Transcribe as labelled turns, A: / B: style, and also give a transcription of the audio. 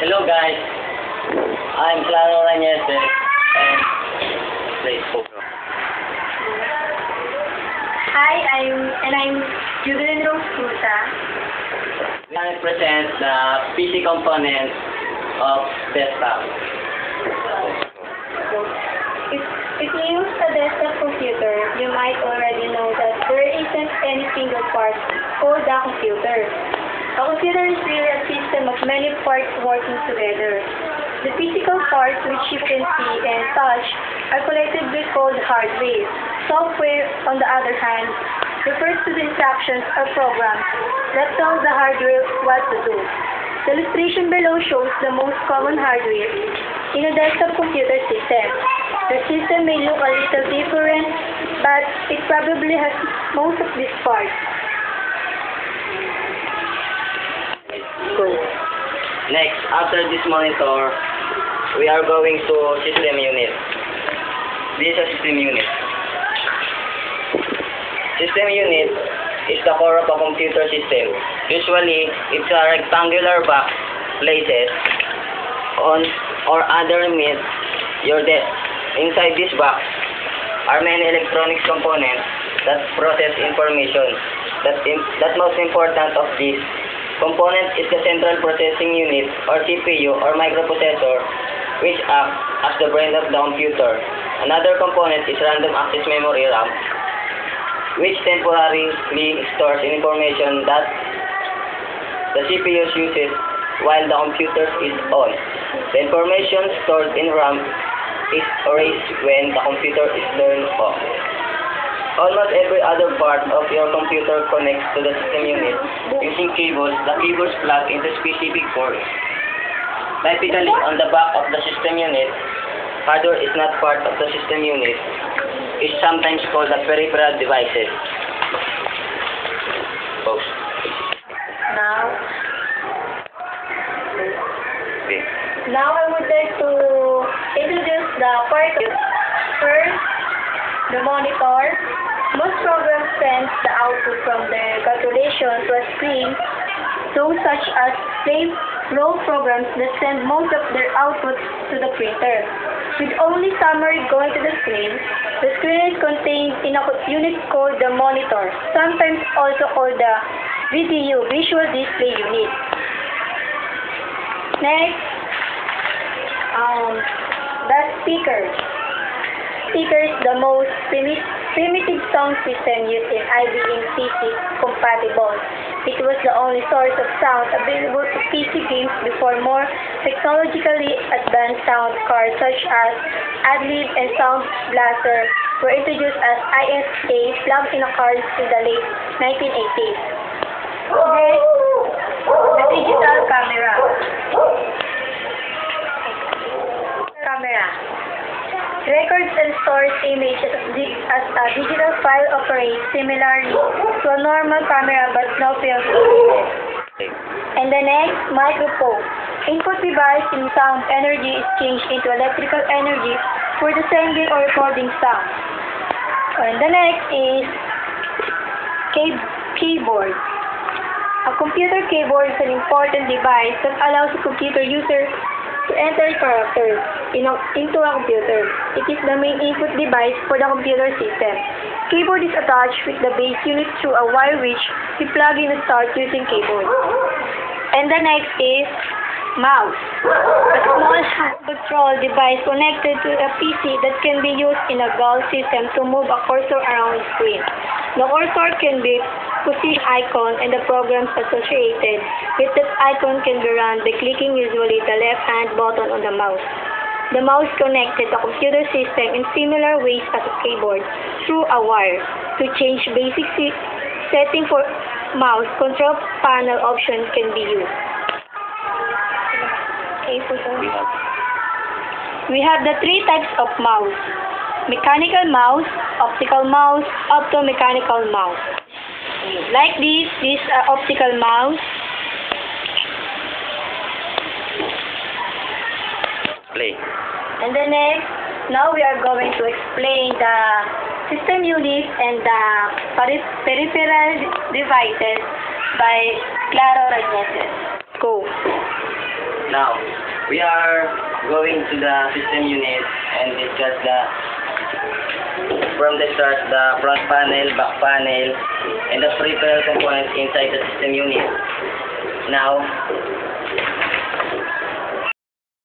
A: Hello guys, I'm Claro Rañete and please focus.
B: Hi, I'm Jubilin Rose Puta.
A: We represent the PC components of desktop.
B: If you use a desktop computer, you might already know that there isn't any single part called a computer. A computer is really a system of many parts working together. The physical parts, which you can see and touch, are collectively called hardware. Software, on the other hand, refers to the instructions or programs that tell the hardware what to do. The illustration below shows the most common hardware in a desktop computer system. The system may look a little different, but it probably has most of these parts.
A: Go. Next, after this monitor, we are going to system unit. This is a system unit. System unit is the core of a computer system. Usually, it's a rectangular box placed on or underneath your desk. Inside this box are many electronics components that process information. That most important of these component is the central processing unit or CPU or microprocessor, which acts as the brain of the computer. Another component is random access memory RAM, which temporarily stores information that the CPU uses while the computer is on. The information stored in RAM is erased when the computer is turned off. Almost every other part of your computer connects to the system unit using cables. The cables plug into specific ports. Typically, on the back of the system unit, hardware is not part of the system unit. It's sometimes called the peripheral devices. Pause.
B: Now I would like to introduce the part of first, the monitor. Most programs send the output from their calculation to a screen, those such as payroll programs that send most of their output to the printer. With only summary going to the screen is contained in a unit called the monitor, sometimes also called the VDU, Visual Display Unit. Next, the speakers. Speakers, the most primitive sound system used in IBM PC compatible. It was the only source of sound available to PC games before more technologically advanced sound cards such as Adlib and Sound Blaster were introduced as ISA plugged in a card in the late 1980s. Next, the digital camera. Records and stores images as a digital file operates similarly to a normal camera but no film. And the next, microphone. Input device in sound energy is changed into electrical energy for the sending or recording sound. And the next is keyboard. A computer keyboard is an important device that allows the computer user to enter characters into a computer. It is the main input device for the computer system. Keyboard is attached with the base unit through a wire which we plug in and start using keyboard. And the next is mouse. A small hand control device connected to a PC that can be used in a GAL system to move a cursor around the screen. The cursor can be position icon and the programs associated with that icon can be run by clicking usually the left-hand button on the mouse. The mouse connected the computer system in similar ways as a keyboard through a wire. To change basic setting for mouse, control panel options can be used. We have the three types of mouse: mechanical mouse, optical mouse, optomechanical mouse. Like this is an optical mouse.
A: Play.
B: And the next, now we are going to explain the system unit and the peripheral devices by Claro Rañeses. Go.
A: Now, we are going to the system unit and discuss from the start, the front panel, back panel, and the peripheral components inside the system unit. Now,